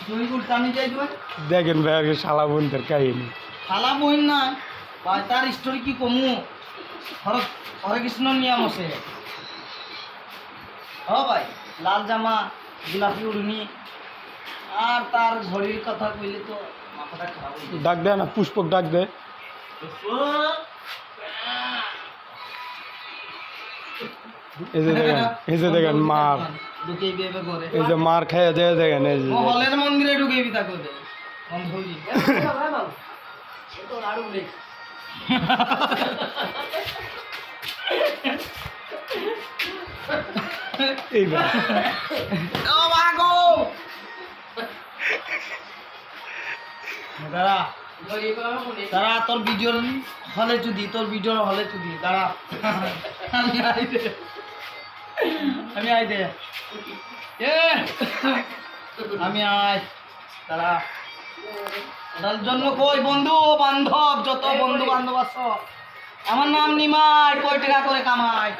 তুমি উল্টা নিয়ে যাই দেবেন দেখেন ভাই আগে শালা বোনদের কাহিনী। শালা বইন না ভাই, তার স্টোরি কি কমু। হরে কৃষ্ণ নিয়ম আছে। ও ভাই, লাল জামা, গোলাপি উড়নি, আর তার ঘড়ির কথা কইলে তো মাথাটা খারাপ হয়ে যায়। ডাক দেয় না, পুষ্পক ডাক দেয়। এই যে দেখেন, এই যে দেখেন মার, ঢুকেই বিয়ে করে এই যে মার খেয়ে যায় দেখেন, এই যে হলের মন্দিরে ঢুকেই বিতা করে বন্ধ হইলি। এইবার ও মা গো, দাঁড়া দাঁড়া, তোর ভিডিওর হলে চুদি, তোর ভিডিওর হলে চুদি, দাঁড়া। আমি আই দে, আমি আই দে, এ আমি আই, দাঁড়া। ওটার জন্য কই বন্ধু বান্ধব, যত বন্ধু বান্ধব আছো, আমার নাম নিমাই, কয় টাকা করে কামাই।